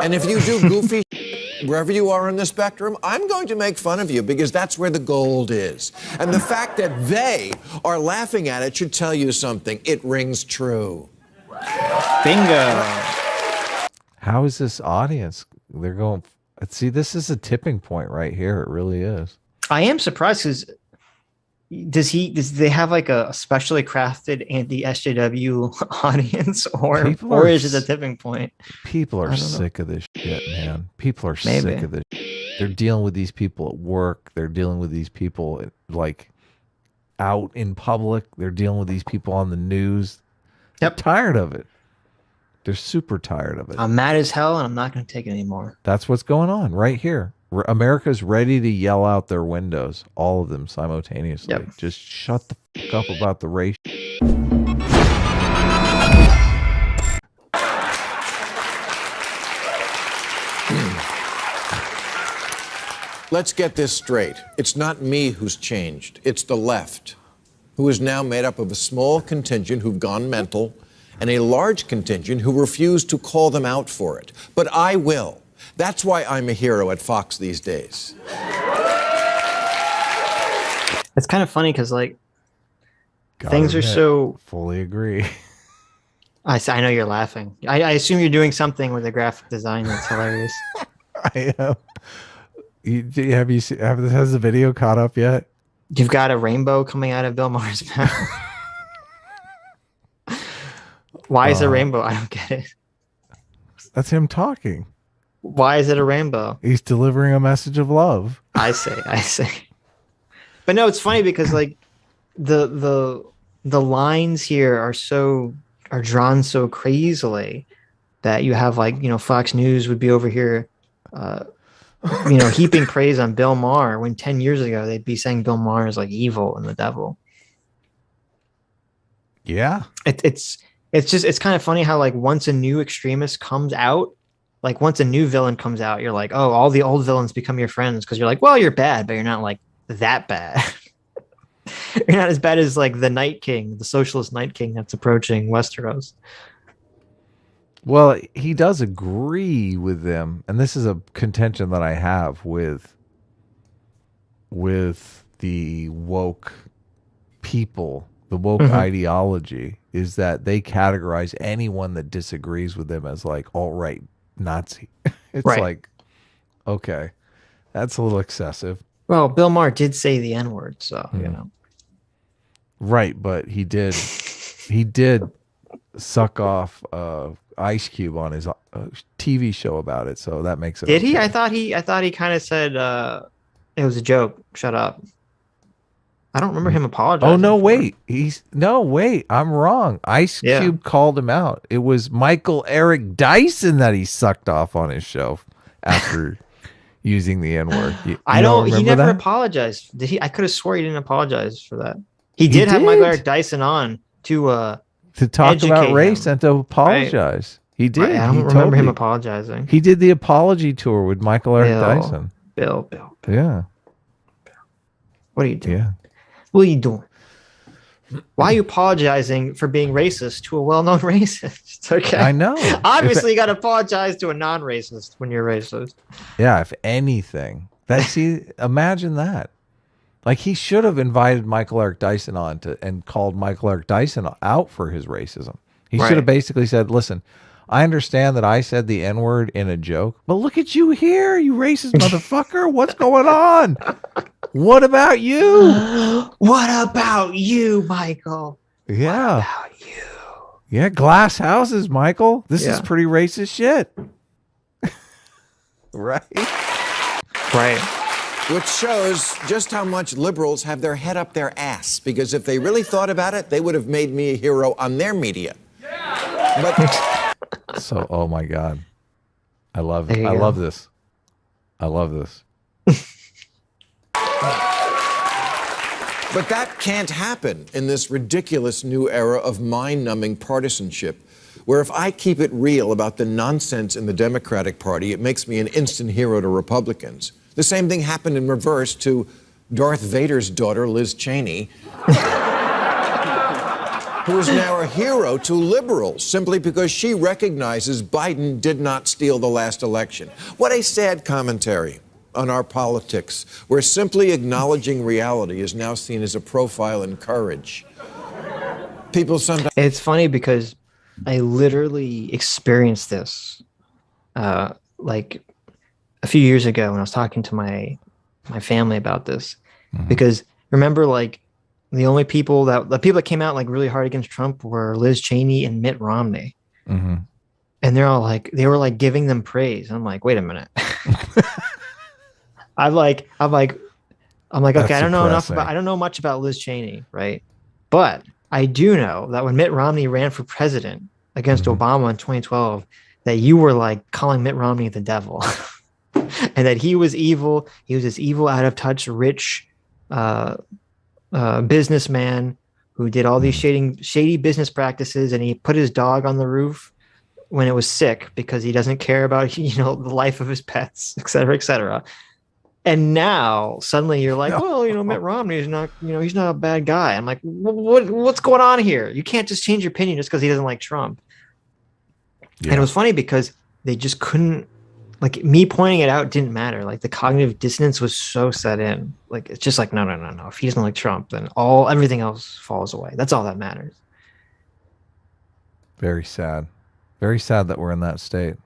And if you do goofy wherever you are on the spectrum, I'm going to make fun of you because that's where the gold is. And the fact that they are laughing at it should tell you something. It rings true. Bingo. How is this audience? They're going, see, this is a tipping point right here. It really is. I am surprised because does they have like a specially crafted anti-SJW audience or is it a tipping point? People are sick of this shit, man. People are Maybe. sick of this shit. They're dealing with these people at work. They're dealing with these people like out in public. They're dealing with these people on the news. Yep. They're tired of it. They're super tired of it. I'm mad as hell and I'm not going to take it anymore. That's what's going on right here. America's ready to yell out their windows, all of them simultaneously. Yep. Just shut the fuck up about the race. Let's get this straight. It's not me who's changed. It's the left, who is now made up of a small contingent who've gone mental and a large contingent who refuse to call them out for it. But I will. That's why I'm a hero at Fox these days. It's kind of funny because, like, things are so... Fully agree. I know you're laughing. I assume you're doing something with the graphic design that's hilarious. I am. Has the video caught up yet? You've got a rainbow coming out of Bill Maher's mouth. Why is it a rainbow? I don't get it. That's him talking. Why is it a rainbow? He's delivering a message of love. I say. But no, it's funny because like the lines here are drawn so crazily that you have like, you know, Fox News would be over here heaping praise on Bill Maher when 10 years ago they'd be saying Bill Maher is like evil and the devil. Yeah. It's kind of funny how like once a new extremist comes out, like once a new villain comes out, you're like, oh, all the old villains become your friends because you're like, well, you're bad, but you're not like that bad. You're not as bad as like the Night King, the socialist Night King that's approaching Westeros. Well, he does agree with them, and this is a contention that I have with the woke people, the woke ideology, is that they categorize anyone that disagrees with them as like alt-right Nazi. It's right. Like, okay, that's a little excessive. Well, Bill Maher did say the N-word, so you know. Right, but he did suck off Ice Cube on his TV show about it, so that makes it. Did he? I thought he kind of said it was a joke. Shut up. I don't remember him apologizing. Oh no, wait. I'm wrong. Ice Cube called him out. It was Michael Eric Dyson that he sucked off on his show after using the N-word. I don't. He never apologized. Did he? I could have swore he didn't apologize for that. He did have Michael Eric Dyson on to talk about race and to apologize. Right. He did. I don't remember him apologizing. He did the apology tour with Michael Eric Dyson. Bill. Yeah. What are you doing? Yeah. What are you doing? Why are you apologizing for being racist to a well-known racist? Okay. I know. Obviously, you got to apologize to a non-racist when you're racist. Yeah, if anything. Imagine that. Like, he should have invited Michael Eric Dyson on and called Michael Eric Dyson out for his racism. He should have basically said, listen, I understand that I said the N-word in a joke, but look at you here, you racist motherfucker. What's going on? What about you? What about you, Michael? Yeah. What about you? Yeah, glass houses, Michael. This is pretty racist shit. Right? Right. Which shows just how much liberals have their head up their ass. Because if they really thought about it, they would have made me a hero on their media. But so, oh my God. I love it. I love this. I love this. But that can't happen in this ridiculous new era of mind-numbing partisanship, where if I keep it real about the nonsense in the Democratic Party, it makes me an instant hero to Republicans. The same thing happened in reverse to Darth Vader's daughter, Liz Cheney. who is now a hero to liberals simply because she recognizes Biden did not steal the last election. What a sad commentary on our politics, where simply acknowledging reality is now seen as a profile in courage. People sometimes... It's funny because I literally experienced this like a few years ago when I was talking to my family about this. Because remember, like, the only people that came out like really hard against Trump were Liz Cheney and Mitt Romney. And they're all like, they were like giving them praise. I'm like, wait a minute. I'm like, okay, I don't know much about Liz Cheney, right? But I do know that when Mitt Romney ran for president against Obama in 2012, that you were like calling Mitt Romney the devil, and that he was evil. He was this evil, out of touch, rich businessman who did all these shady business practices, and he put his dog on the roof when it was sick because he doesn't care about the life of his pets, et cetera, et cetera. And now suddenly you're like, well, Mitt Romney is not, he's not a bad guy. I'm like, what's going on here? You can't just change your opinion just because he doesn't like Trump. Yeah. And it was funny because they just couldn't, like, me pointing it out didn't matter. Like, the cognitive dissonance was so set in. Like, it's just like, no. If he doesn't like Trump, then everything else falls away. That's all that matters. Very sad. Very sad that we're in that state.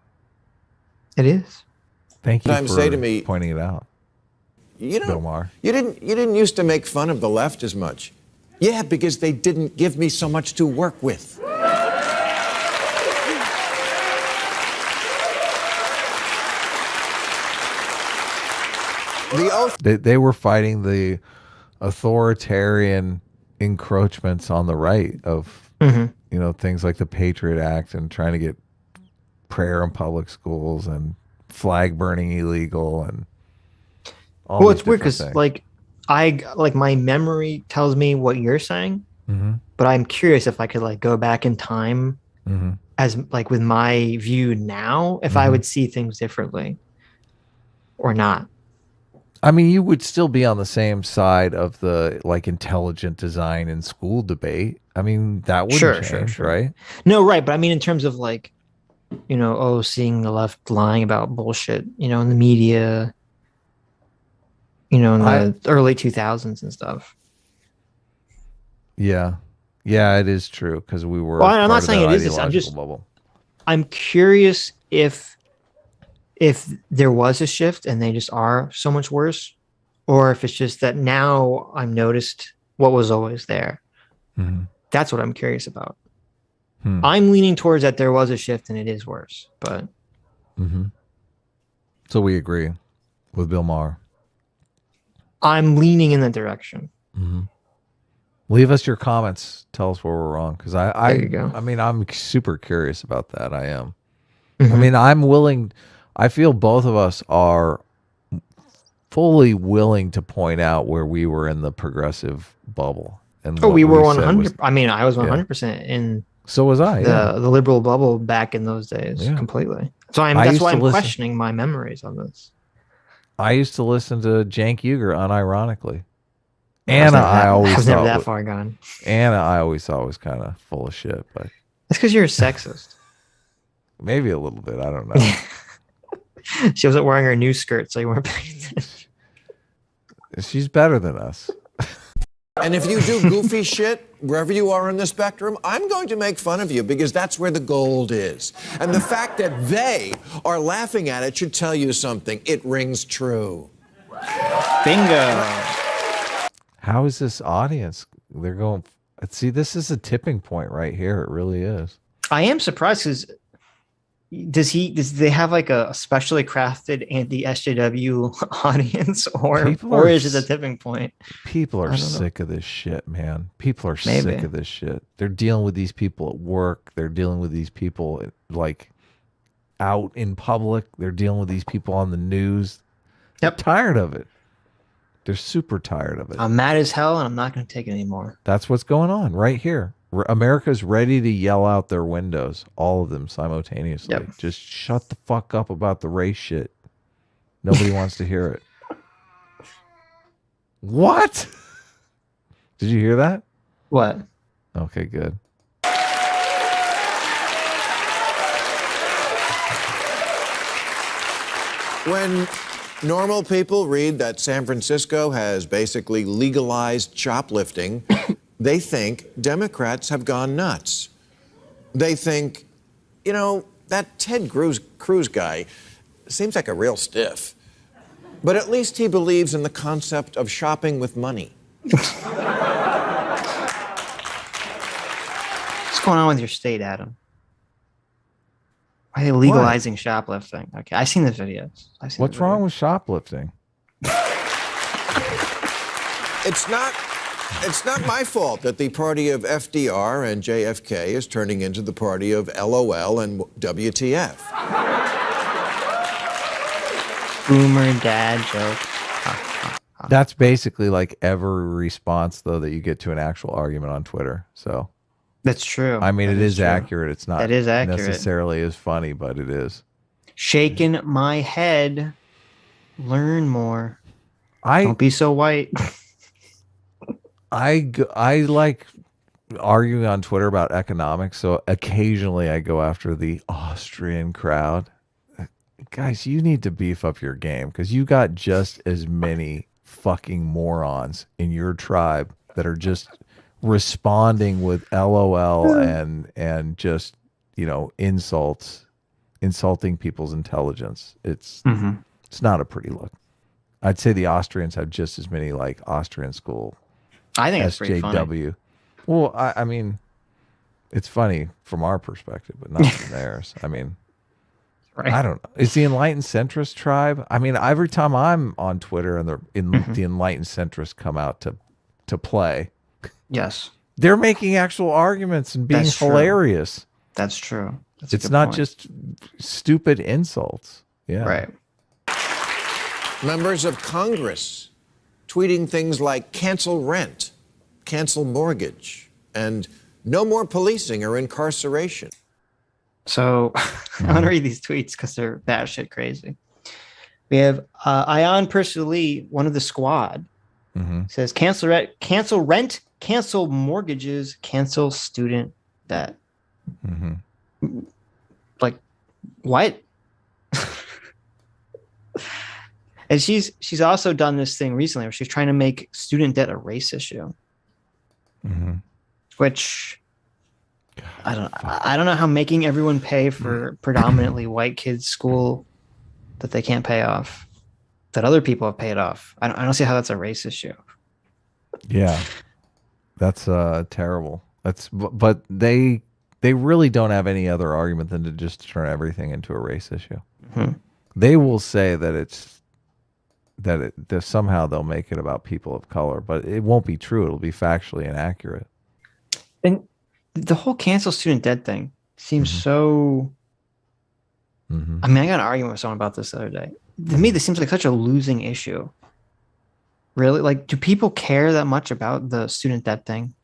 It is. Thank you for pointing it out. Bill Maher. You didn't used to make fun of the left as much. Yeah, because they didn't give me so much to work with. They were fighting the authoritarian encroachments on the right of things like the Patriot Act and trying to get prayer in public schools and flag burning illegal and all. Well, it's weird because my memory tells me what you're saying, but I'm curious if I could go back in time as with my view now, if I would see things differently or not. I mean, you would still be on the same side of the intelligent design in school debate. I mean, that wouldn't change, right? No, right. But I mean, in terms of seeing the left lying about bullshit, in the media, in the early 2000s and stuff. Yeah. Yeah, it is true because we were. Well, I'm not saying it is this. I'm curious if there was a shift and they just are so much worse, or if it's just that now I'm noticed what was always there. That's what I'm curious about. I'm leaning towards that there was a shift and it is worse, but. So we agree with Bill Maher. I'm leaning in that direction. Leave us your comments. Tell us where we're wrong. Because there you go. I mean, I'm super curious about that. I am. I mean, I'm willing. I feel both of us are fully willing to point out where we were in the progressive bubble. And we were 100. I mean, I was 100% in. So was I. The liberal bubble back in those days, completely. So that's why I'm questioning my memories on this. I used to listen to Cenk Uygur unironically. Anna, I was never that far gone. Anna, I always thought was kind of full of shit, but that's because you're a sexist. Maybe a little bit. I don't know. She wasn't wearing her new skirt, so you weren't paying attention. She's better than us. And if you do goofy shit, wherever you are on the spectrum, I'm going to make fun of you because that's where the gold is. And the fact that they are laughing at it should tell you something. It rings true. Bingo. How is this audience? They're going, see, this is a tipping point right here. It really is. I am surprised because does they have a specially crafted anti-SJW audience or is it a tipping point? People are sick of this shit, man. People are sick of this shit. They're dealing with these people at work. They're dealing with these people out in public. They're dealing with these people on the news. They're tired of it. They're super tired of it. I'm mad as hell and I'm not going to take it anymore. That's what's going on right here. America's ready to yell out their windows, all of them simultaneously. Just shut the fuck up about the race shit. Nobody wants to hear it. What? Did you hear that? What? Okay, good. When normal people read that San Francisco has basically legalized shoplifting, they think Democrats have gone nuts. They think, you know, that Ted Cruz guy seems like a real stiff. But at least he believes in the concept of shopping with money. What's going on with your state, Adam? Why are they legalizing shoplifting? Okay, I've seen the videos. What's wrong with shoplifting? It's not my fault that the party of FDR and JFK is turning into the party of LOL and WTF. Boomer dad joke. That's basically like every response, though, that you get to an actual argument on Twitter. So that's true. I mean, it is accurate. It's not necessarily as funny, but it is. Shaking my head. Learn more. Don't be so white. I like arguing on Twitter about economics, so occasionally I go after the Austrian crowd. Guys, you need to beef up your game because you got just as many fucking morons in your tribe that are just responding with LOL and just, you know, insulting people's intelligence. It's not a pretty look. I'd say the Austrians have just as many like Austrian school. I think it's pretty funny. Well, I mean, it's funny from our perspective, but not from theirs. I mean, right. I don't know. Is the enlightened centrist tribe? I mean, every time I'm on Twitter and the enlightened centrists come out to play, yes, they're making actual arguments and being hilarious. That's true. It's not just stupid insults. Yeah. Right. Members of Congress tweeting things like cancel rent, cancel mortgage, and no more policing or incarceration. So I want to read these tweets because they're batshit crazy. We have Ion Persil, one of the squad, says cancel rent, cancel mortgages, cancel student debt. Like what? And she's also done this thing recently where she's trying to make student debt a race issue, which I don't know how making everyone pay for predominantly white kids' school that they can't pay off, that other people have paid off. I don't see how that's a race issue. Yeah, that's terrible. But they really don't have any other argument than to just turn everything into a race issue. They will say that that somehow they'll make it about people of color, but it won't be true. It'll be factually inaccurate. And the whole cancel student debt thing seems so. I mean, I got an argument with someone about this the other day. To me, this seems like such a losing issue. Really, like, do people care that much about the student debt thing?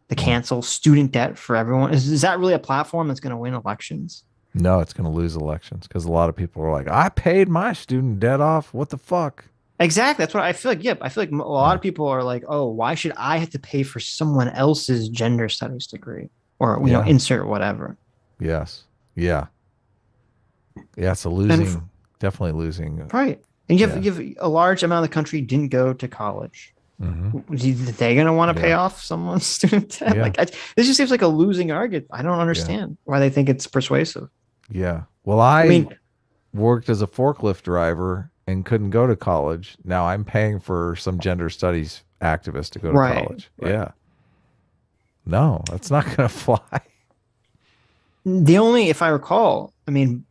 The cancel student debt for everyone? Is that really a platform that's going to win elections? No, it's going to lose elections because a lot of people are like, I paid my student debt off. What the fuck? Exactly. That's what I feel like. Yep. I feel like a lot of people are like, oh, why should I have to pay for someone else's gender studies degree or, you know, insert whatever. Yes. Yeah. Yeah. It's definitely losing. Right. And you have a large amount of the country didn't go to college. They're going to want to pay off someone's student debt. Like, this just seems like a losing argument. I don't understand why they think it's persuasive. Yeah. Well, I mean, worked as a forklift driver and couldn't go to college. Now I'm paying for some gender studies activist to go to college. Right. Yeah. No, that's not going to fly. The only, if I recall, I mean,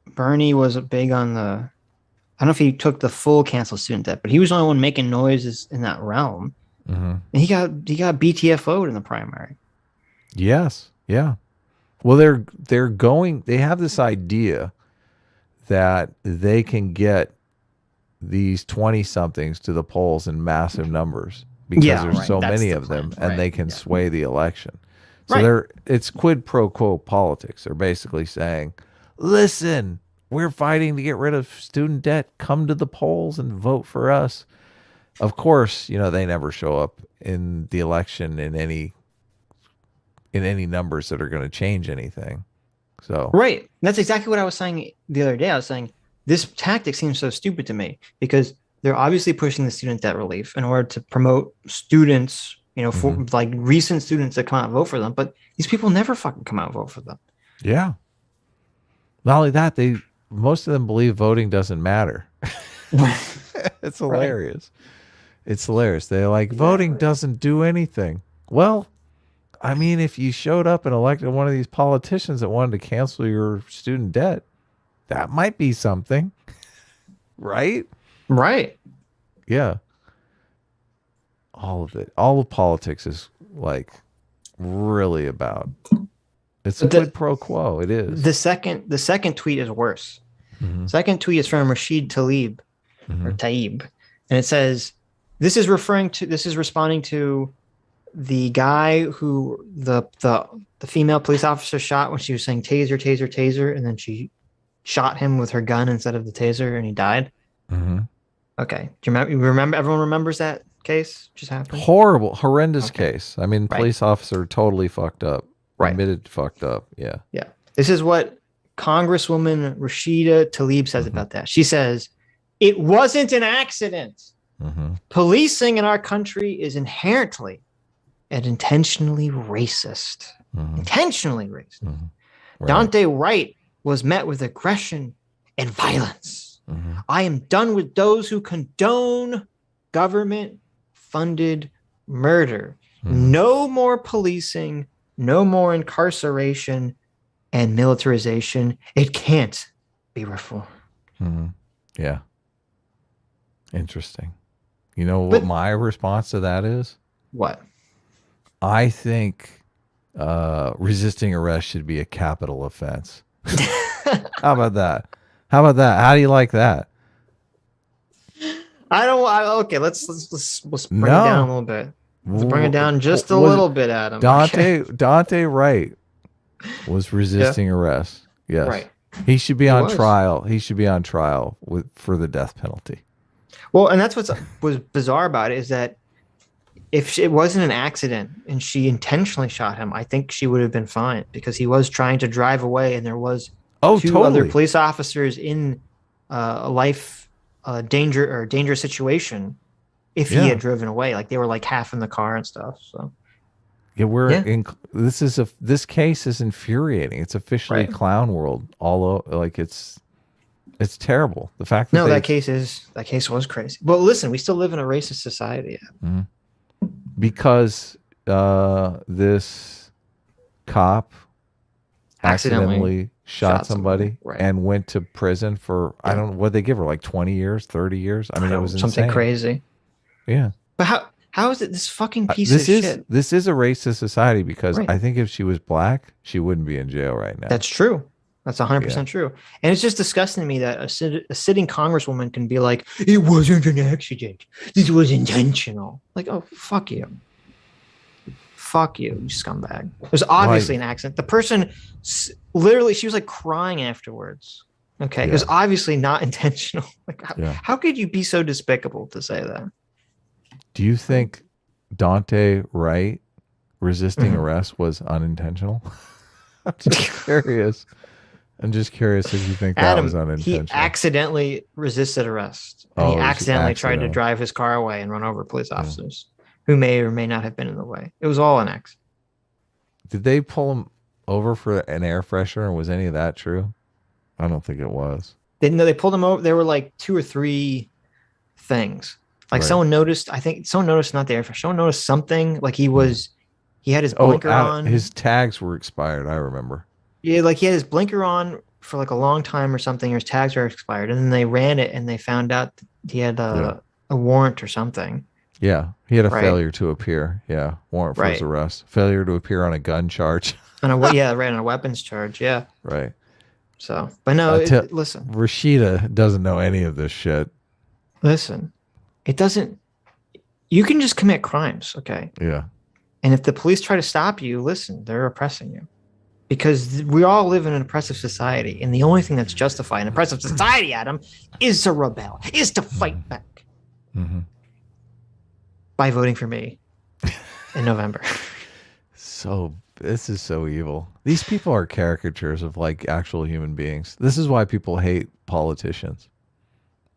Bernie was big on the, I don't know if he took the full cancel student debt, but he was the only one making noises in that realm. And he got BTFO'd in the primary. Yes. Yeah. Well, they have this idea that they can get these 20-somethings to the polls in massive numbers because there's so many of them, and they can sway the election. So it's quid pro quo politics. They're basically saying, listen, we're fighting to get rid of student debt. Come to the polls and vote for us. Of course, you know, they never show up in the election in any numbers that are going to change anything. So right. That's exactly what I was saying the other day. I was saying this tactic seems so stupid to me because they're obviously pushing the student debt relief in order to promote students, for like recent students that come out and vote for them. But these people never fucking come out and vote for them. Yeah. Not only that, most of them believe voting doesn't matter. It's hilarious. Right. It's hilarious. They're like, voting doesn't do anything. Well, I mean, if you showed up and elected one of these politicians that wanted to cancel your student debt, that might be something. Right? Right. Yeah. All of it. All of politics is like really about, it's a quid pro quo. It is. The second tweet is worse. Second tweet is from Rashid Tlaib or Taib. And it says, this is responding to the guy who the female police officer shot when she was saying taser, taser, taser, and then she shot him with her gun instead of the taser, and he died. Okay, do you remember? Everyone remembers that case just happened. Horrendous case. I mean, police officer totally fucked up. Admitted fucked up. Yeah. Yeah. This is what Congresswoman Rashida Tlaib says about that. She says, "It wasn't an accident. Policing in our country is inherently and intentionally racist. Intentionally racist. Right. Dante Wright was met with aggression and violence. I am done with those who condone government-funded murder. No more policing, no more incarceration and militarization. It can't be reformed." Yeah. Interesting. You know what my response to that is? What? I think resisting arrest should be a capital offense. How about that? How do you like that? Okay, let's bring it down a little bit. Let's bring it down just a little bit, Adam. Dante Wright was resisting arrest. Yes. Right. He should be on trial. He should be on trial for the death penalty. Well, and that's was bizarre about it is that if it wasn't an accident and she intentionally shot him, I think she would have been fine because he was trying to drive away and there was two other police officers in a life danger or dangerous situation if he had driven away. Like they were like half in the car and stuff. So this case is infuriating. It's officially clown world. It's terrible. The fact that that case was crazy. But listen, we still live in a racist society. Because this cop accidentally shot somebody and went to prison for I don't know what they give her, like 20 years, 30 years. I mean, it was something insane. Crazy. Yeah. But how is it this fucking piece of shit? This is a racist society because I think if she was black, she wouldn't be in jail right now. That's true. That's 100% true. And it's just disgusting to me that a sitting congresswoman can be like, it wasn't an accident. This was intentional. Like, oh, fuck you. Fuck you, you scumbag. It was obviously an accident. The person literally, she was like crying afterwards. Okay. It was obviously not intentional. Like, how could you be so despicable to say that? Do you think Dante Wright resisting arrest was unintentional? I'm just curious if you think that was unintentional. He accidentally resisted arrest. And he accidentally tried to drive his car away and run over police officers who may or may not have been in the way. It was all an accident. Did they pull him over for an air freshener? Or was any of that true? I don't think it was. They pulled him over. There were like 2 or 3 things. Like someone noticed, not the air freshener. Someone noticed something like he had his blinker on. His tags were expired. I remember. Yeah, like he had his blinker on for like a long time or something, or his tags were expired. And then they ran it and they found out that he had a warrant or something. Yeah, he had a failure to appear. Yeah, warrant for his arrest. Failure to appear on a gun charge. On a weapons charge. Yeah. Right. So, but no, listen. Rashida doesn't know any of this shit. Listen, it doesn't. You can just commit crimes, okay? Yeah. And if the police try to stop you, listen, they're oppressing you. Because we all live in an oppressive society. And the only thing that's justified in oppressive society, Adam, is to rebel, is to fight back. By voting for me in November. So This is so evil. These people are caricatures of like actual human beings. This is why people hate politicians.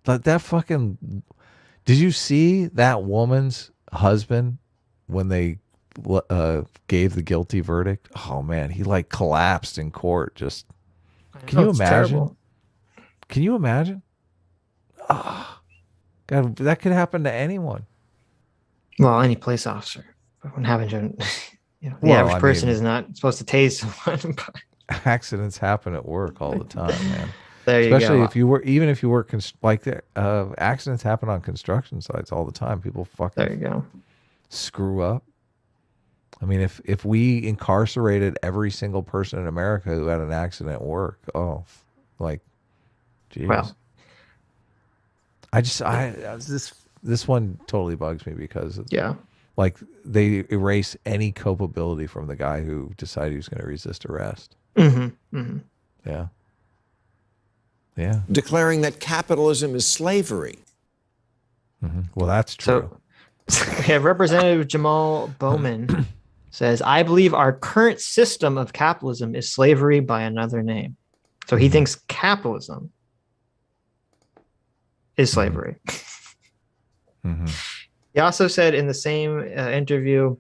That fucking. Did you see that woman's husband when they gave the guilty verdict? Oh man, he like collapsed in court. Just can you imagine? Terrible. Can you imagine? Oh, God, that could happen to anyone. Well, any police officer. What happened to the average person is not supposed to tase someone. But... Accidents happen at work all the time, man. There you Especially go. if you work, even if you work accidents happen on construction sites all the time. People fucking there you go. Screw up. I mean, if we incarcerated every single person in America who had an accident at work, geez. Well, this one totally bugs me because like they erase any culpability from the guy who decided he was going to resist arrest. Mm-hmm. Mm-hmm. Yeah. Yeah. Declaring that capitalism is slavery. Mm-hmm. Well, that's true. So we have Representative Jamal Bowman says, I believe our current system of capitalism is slavery by another name. So he thinks capitalism is slavery. Mm-hmm. He also said in the same interview,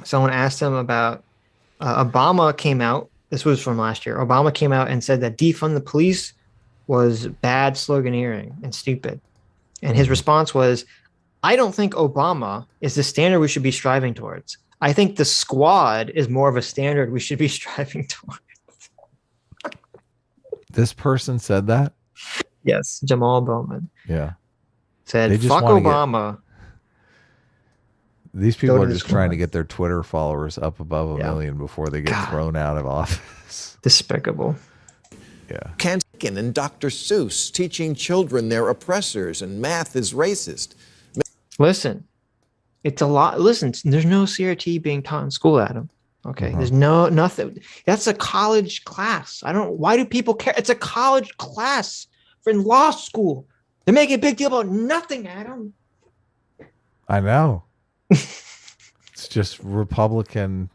someone asked him about Obama came out. This was from last year. Obama came out and said that defund the police was bad sloganeering and stupid. And his response was, I don't think Obama is the standard we should be striving towards. I think the squad is more of a standard we should be striving towards. This person said that? Yes, Jamal Bowman. Yeah. Said, fuck Obama. These people are just trying to get their Twitter followers up above a million before they get thrown out of office. Despicable. Yeah. Kankin and Dr. Seuss teaching children they're oppressors and math is racist. Listen, it's a lot. Listen, there's no CRT being taught in school, Adam. Okay. There's nothing. That's a college class. Why do people care? It's a college class for in law school. They're making a big deal about nothing, Adam. I know. It's just Republican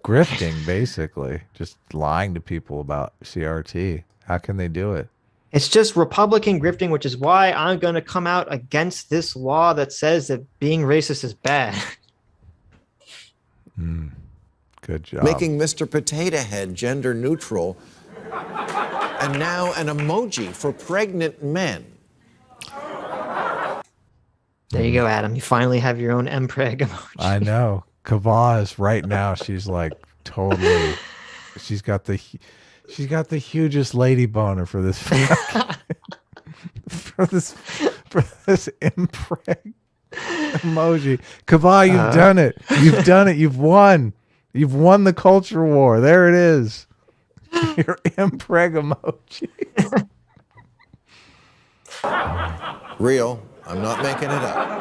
grifting, basically. Just lying to people about CRT. How can they do it? It's just Republican grifting, which is why I'm going to come out against this law that says that being racist is bad. Good job. Making Mr. Potato Head gender neutral. And now an emoji for pregnant men. There you go, Adam. You finally have your own MPreg emoji. I know. Kava is right now. She's like totally. She's got the hugest lady boner for this for this MPreg emoji. Kava, you've done it. You've done it. You've won. You've won the culture war. There it is. Your MPreg emoji. Real. I'm not making it up.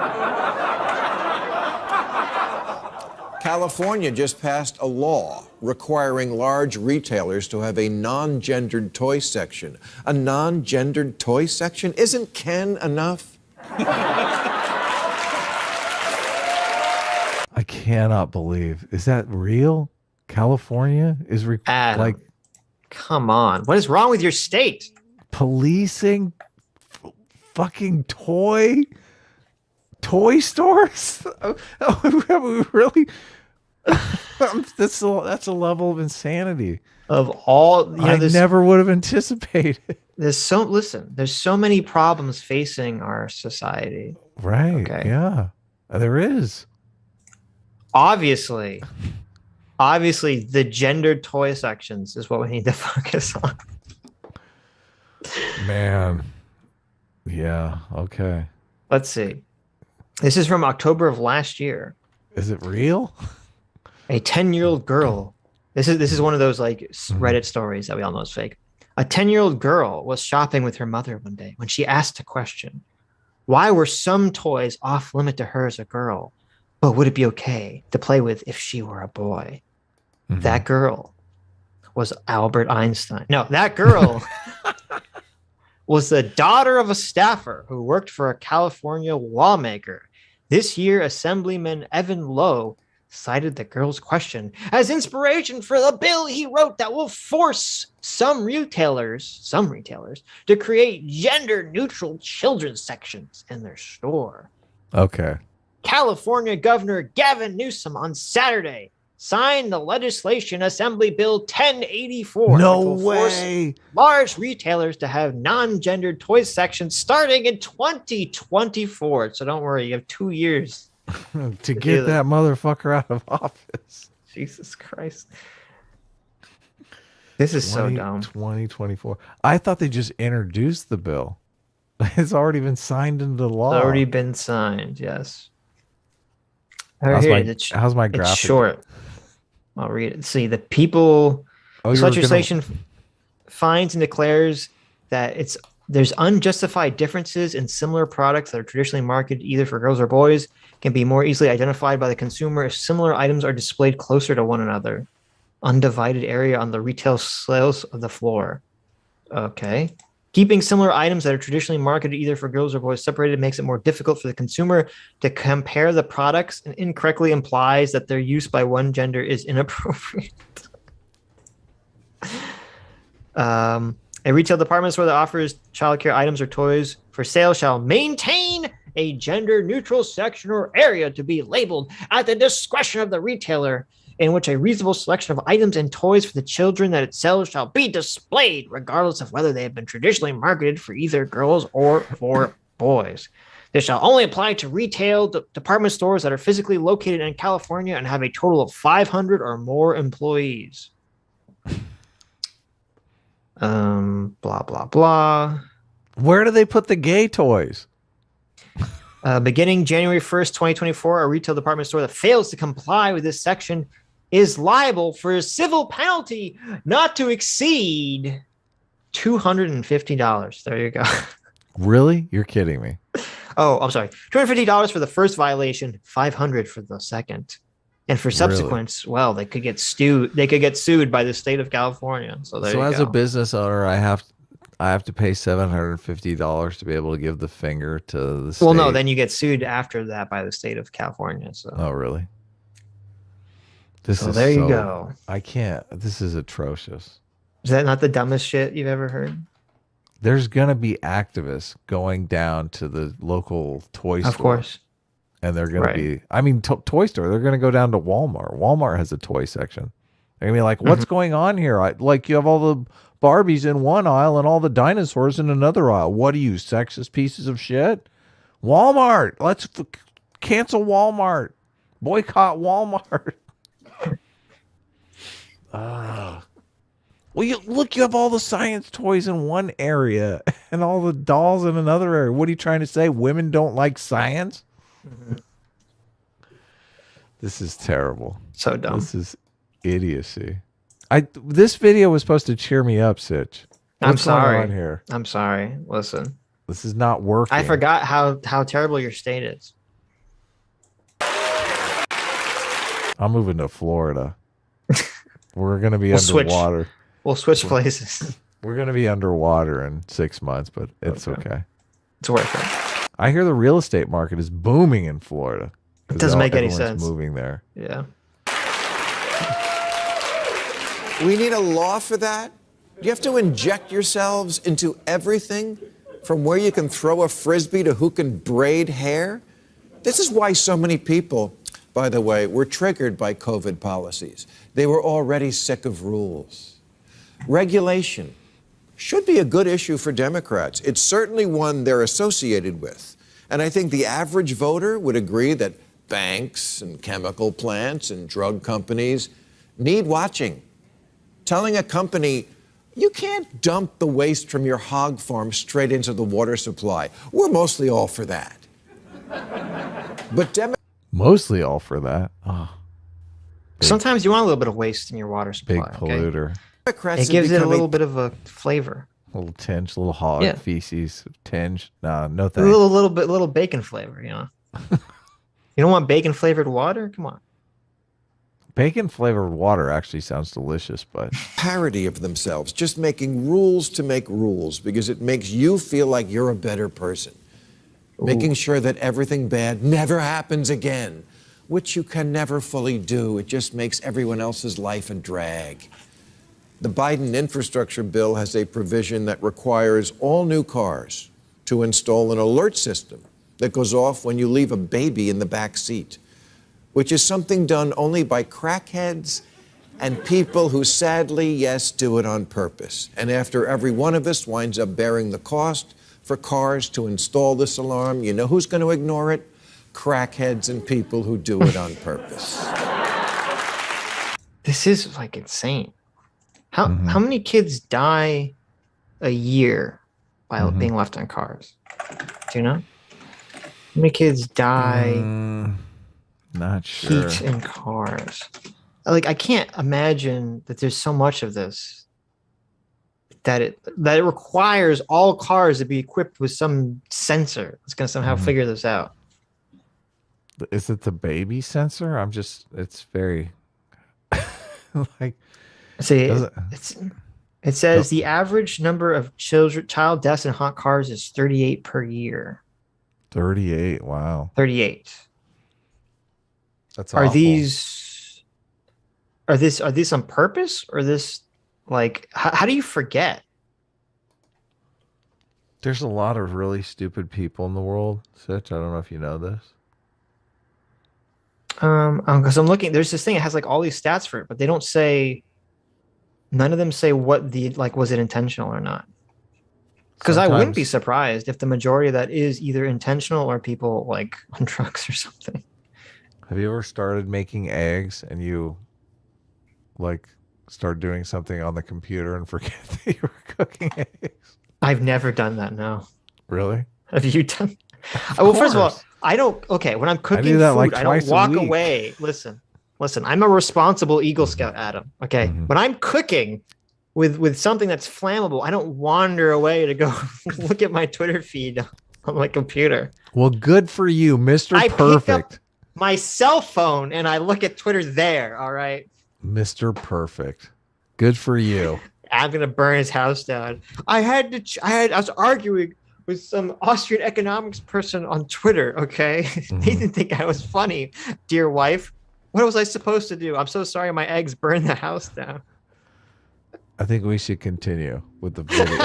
California just passed a law requiring large retailers to have a non-gendered toy section. A non-gendered toy section? Isn't Ken enough? I cannot believe. Is that real? California is Adam, come on. What is wrong with your state? Policing fucking toy stores? Really? That's a level of insanity. Of all, I never would have anticipated. There's so many problems facing our society. Right. Okay. Yeah. There is. Obviously, the gendered toy sections is what we need to focus on. Man. Yeah. Okay. Let's see. This is from October of last year. Is it real? A 10-year-old girl. This is one of those like Reddit stories that we all know is fake. A 10-year-old girl was shopping with her mother one day when she asked a question. Why were some toys off limit to her as a girl, but would it be okay to play with if she were a boy? That girl was Albert Einstein. No, that girl was the daughter of a staffer who worked for a California lawmaker. This year, Assemblyman Evan Lowe cited the girl's question as inspiration for the bill he wrote that will force some retailers to create gender-neutral children's sections in their store. Okay. California Governor Gavin Newsom on Saturday signed the legislation Assembly Bill 1084. No which will force way. large retailers to have non-gendered toy sections starting in 2024. So don't worry, you have 2 years To get that motherfucker out of office. Jesus Christ. This is so dumb. 2024. I thought they just introduced the bill. It's already been signed into law. It's already been signed, yes. How's my It's graphic? short. I'll read it. See, the people this legislation finds and declares that there's unjustified differences in similar products that are traditionally marketed either for girls or boys can be more easily identified by the consumer if similar items are displayed closer to one another. Undivided area on the retail sales of the floor. Okay. Keeping similar items that are traditionally marketed either for girls or boys separated makes it more difficult for the consumer to compare the products and incorrectly implies that their use by one gender is inappropriate. A retail department store that offers childcare items or toys for sale shall maintain a gender-neutral section or area to be labeled at the discretion of the retailer, in which a reasonable selection of items and toys for the children that it sells shall be displayed, regardless of whether they have been traditionally marketed for either girls or for boys. This shall only apply to retail department stores that are physically located in California and have a total of 500 or more employees. Blah, blah, blah. Where do they put the gay toys? Beginning January 1st, 2024, a retail department store that fails to comply with this section is liable for a civil penalty not to exceed $250. There you go. Really? You're kidding me. Oh, I'm sorry. $250 for the first violation, $500 for the second. And for subsequents, well, they could get sued. They could get sued by the state of California. So there you go. As a business owner, I have to pay $750 to be able to give the finger to the state. Well, no, then you get sued after that by the state of California. So. Oh, really? There you go. I can't. This is atrocious. Is that not the dumbest shit you've ever heard? There's going to be activists going down to the local toy store. Of course. And they're going to be, I mean, toy store. They're going to go down to Walmart. Walmart has a toy section. They're going to be like, what's going on here? Like you have all the Barbies in one aisle and all the dinosaurs in another aisle. What are you, sexist pieces of shit? Walmart. Let's cancel Walmart. Boycott Walmart. Well, you have all the science toys in one area and all the dolls in another area. What are you trying to say? Women don't like science? This is terrible. So dumb. This is idiocy. This video was supposed to cheer me up, Sitch. What's going on here? I'm sorry. Listen. This is not working. I forgot how terrible your state is. I'm moving to Florida. We're going to be underwater. We'll switch places. We're going to be underwater in 6 months, but it's okay. It's worth it. I hear the real estate market is booming in Florida. It doesn't make any sense. Moving there. Yeah. We need a law for that? You have to inject yourselves into everything from where you can throw a frisbee to who can braid hair? This is why so many people, by the way, were triggered by COVID policies. They were already sick of rules. Regulation should be a good issue for Democrats. It's certainly one they're associated with. And I think the average voter would agree that banks and chemical plants and drug companies need watching. Telling a company, you can't dump the waste from your hog farm straight into the water supply. We're mostly all for that. But mostly all for that. Oh, sometimes you want a little bit of waste in your water supply. Big polluter. Okay? It gives it a little bit of a flavor. A little tinge, a little hog feces tinge. No thanks. A little bacon flavor, you know. You don't want bacon flavored water? Come on. Bacon flavored water actually sounds delicious, but parody of themselves, just making rules to make rules because it makes you feel like you're a better person. Making sure that everything bad never happens again. which you can never fully do. It just makes everyone else's life a drag. The Biden infrastructure bill has a provision that requires all new cars to install an alert system that goes off when you leave a baby in the back seat, which is something done only by crackheads and people who sadly, yes, do it on purpose. And after every one of us winds up bearing the cost for cars to install this alarm, you know who's going to ignore it? Crackheads and people who do it on purpose. This is like insane. How many kids die a year by being left on cars? Do you know? How many kids die? Not sure. Heat in cars. Like, I can't imagine that there's so much of this that it requires all cars to be equipped with some sensor that's going to somehow figure this out. Is it the baby sensor? It's very like. See, it says the average number of child deaths in hot cars is 38 per year. 38. Wow. 38. That's Are awful. these on purpose, or this like how do you forget? There's a lot of really stupid people in the world, Sitch. I don't know if you know this. Because I'm looking, there's this thing, it has like all these stats for it, but they don't say. None of them say what was it intentional or not? Because I wouldn't be surprised if the majority of that is either intentional or people like on drugs or something. Have you ever started making eggs and you like start doing something on the computer and forget that you were cooking eggs? I've never done that. No. Really? Have you done? Well, first of all, I don't. Okay, when I'm cooking food, like I don't walk away. Listen, I'm a responsible Eagle Scout, Adam. Okay. When I'm cooking with something that's flammable, I don't wander away to go look at my Twitter feed on my computer. Well, good for you, Mr. I Perfect. pick up my cell phone and I look at Twitter there. All right. Mr. Perfect. Good for you. I'm gonna burn his house down. I was arguing with some Austrian economics person on Twitter. Okay. They didn't think I was funny, dear wife. What was I supposed to do? I'm so sorry my eggs burned the house down. I think we should continue with the video.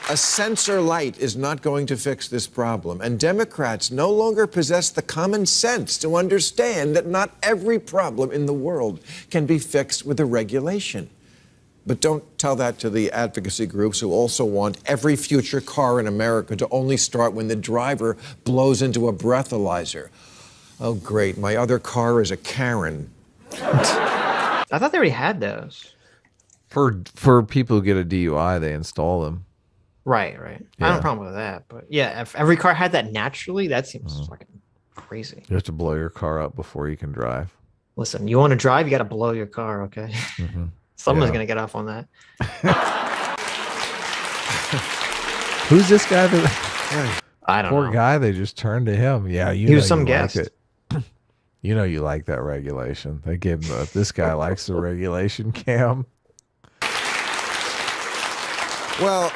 A censor light is not going to fix this problem, and Democrats no longer possess the common sense to understand that not every problem in the world can be fixed with a regulation. But don't tell that to the advocacy groups who also want every future car in America to only start when the driver blows into a breathalyzer. Oh, great. My other car is a Karen. I thought they already had those. For people who get a DUI, they install them. Right. I don't have a problem with that. But yeah, if every car had that naturally, that seems fucking crazy. You have to blow your car up before you can drive. Listen, you want to drive, you got to blow your car, okay? Someone's going to get off on that. Who's this guy? That I don't know. Poor guy, they just turned to him. Yeah, He was some guest. Like it. You know you like that regulation. They gave him this guy likes the regulation cam. Well,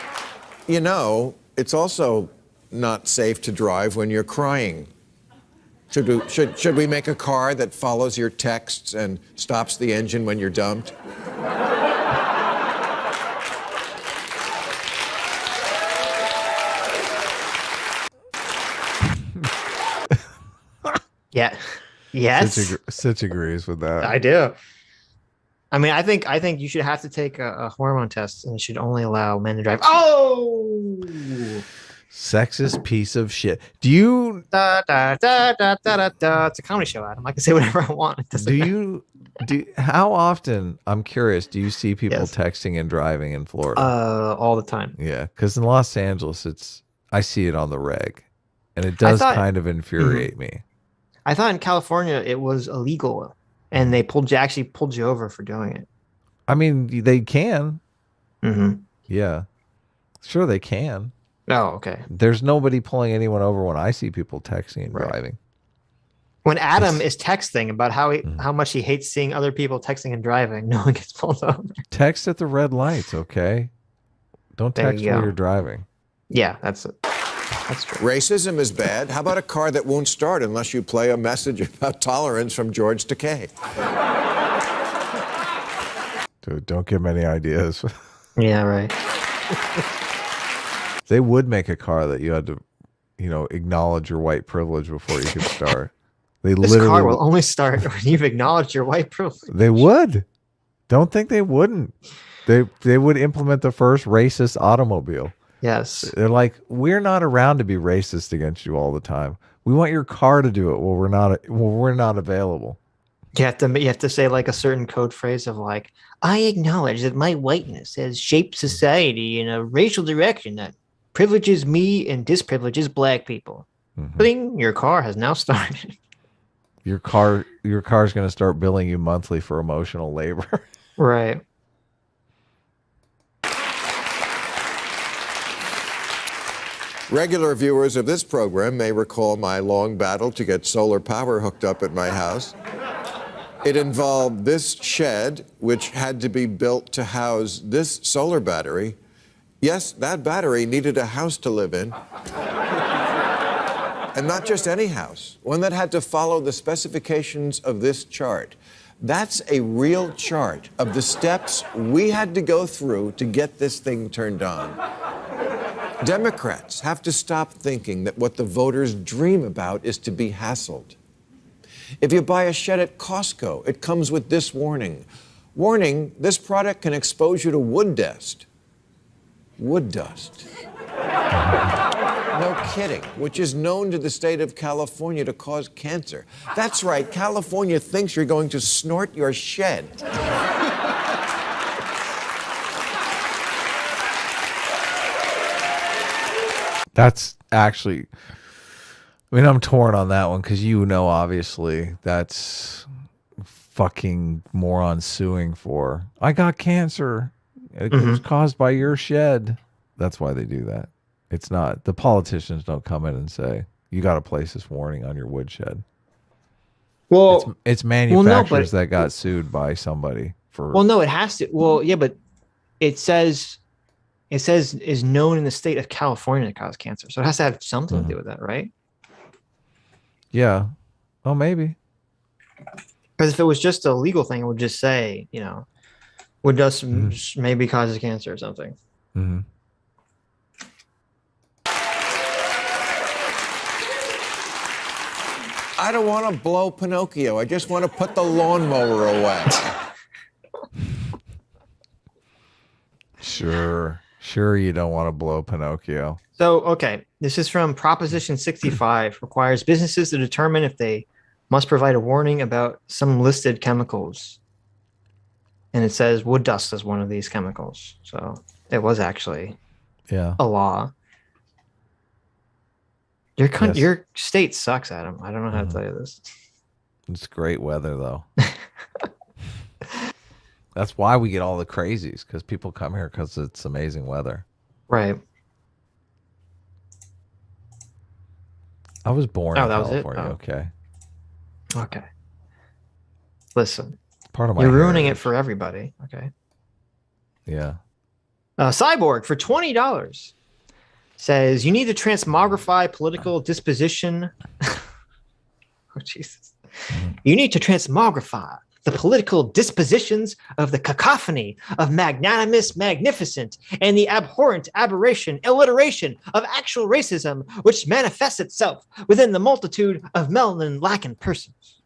you know, it's also not safe to drive when you're crying. Should we make a car that follows your texts and stops the engine when you're dumped? Yeah. Yes. Sitch agrees with that. I do. I mean, I think you should have to take a hormone test, and it should only allow men to drive. Oh, sexist piece of shit. Do you? It's a comedy show, Adam. I can say whatever I want. How often? I'm curious. Do you see people texting and driving in Florida? All the time. Yeah, because in Los Angeles, I see it on the reg, and it does kind of infuriate me. I thought in California it was illegal, and they actually pulled you over for doing it. I mean, they can. Mm-hmm. Yeah, sure they can. Oh, okay. There's nobody pulling anyone over when I see people texting and driving. When Adam is texting about how much he hates seeing other people texting and driving, no one gets pulled over. Text at the red lights, okay? Don't There text you while go. you're driving. Yeah, that's it. That's true. Racism is bad. How about a car that won't start unless you play a message about tolerance from George Takei? Dude, don't give them any ideas. Yeah, right. They would make a car that you had to, acknowledge your white privilege before you could start. They This literally car will only start when you've acknowledged your white privilege. They would. Don't think they wouldn't. They would implement the first racist automobile. Yes. They're like, we're not around to be racist against you all the time. We want your car to do it while we're not available. You have to say like a certain code phrase of like, I acknowledge that my whiteness has shaped society in a racial direction that privileges me and disprivileges black people. Bling, your car has now started. Your car's going to start billing you monthly for emotional labor. Right. Regular viewers of this program may recall my long battle to get solar power hooked up at my house. It involved this shed, which had to be built to house this solar battery. Yes, that battery needed a house to live in. And not just any house, one that had to follow the specifications of this chart. That's a real chart of the steps we had to go through to get this thing turned on. Democrats have to stop thinking that what the voters dream about is to be hassled. If you buy a shed at Costco, it comes with this warning. Warning, this product can expose you to wood dust. Wood dust. No kidding, which is known to the state of California to cause cancer. That's right, California thinks you're going to snort your shed. That's actually, I'm torn on that one because obviously that's fucking morons suing for. I got cancer. It was caused by your shed. That's why they do that. It's not, the politicians don't come in and say, you got to place this warning on your woodshed. Well, it's manufacturers that got sued by somebody for. Well, no, it has to. Well, yeah, but it says is known in the state of California to cause cancer. So it has to have something to do with that, right? Yeah. Oh, maybe. Because if it was just a legal thing, it would just say, would dust maybe causes cancer or something. Mm-hmm. I don't want to blow Pinocchio. I just want to put the lawnmower away. Sure you don't want to blow Pinocchio. So, okay, this is from Proposition 65, requires businesses to determine if they must provide a warning about some listed chemicals. And it says wood dust is one of these chemicals. So it was actually a law. Your state sucks, Adam. I don't know how to tell you this. It's great weather, though. That's why we get all the crazies, because people come here because it's amazing weather. Right. I was born in that was it? California, okay? Okay. Listen. Part of my You're ruining heritage. it for everybody. Okay. Yeah. Cyborg for $20 says you need to transmogrify political disposition. Oh, Jesus. You need to transmogrify the political dispositions of the cacophony of magnanimous, magnificent, and the abhorrent aberration, alliteration of actual racism, which manifests itself within the multitude of melanin-lacking persons.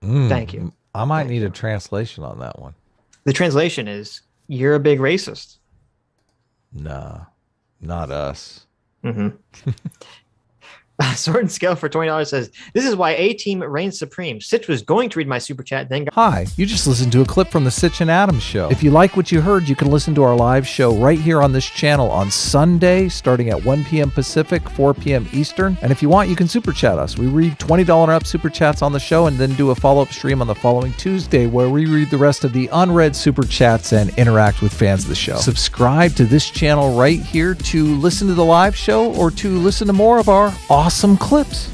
Thank you. I might need a translation on that one. The translation is, you're a big racist. Nah, not us. Sword and Scale for $20 says, this is why A-Team reigns supreme. Sitch was going to read my super chat, then got... Hi, you just listened to a clip from the Sitch and Adams show. If you like what you heard, you can listen to our live show right here on this channel on Sunday, starting at 1 p.m. Pacific, 4 p.m. Eastern. And if you want, you can super chat us. We read $20 and up super chats on the show and then do a follow-up stream on the following Tuesday where we read the rest of the unread super chats and interact with fans of the show. Subscribe to this channel right here to listen to the live show or to listen to more of our awesome clips.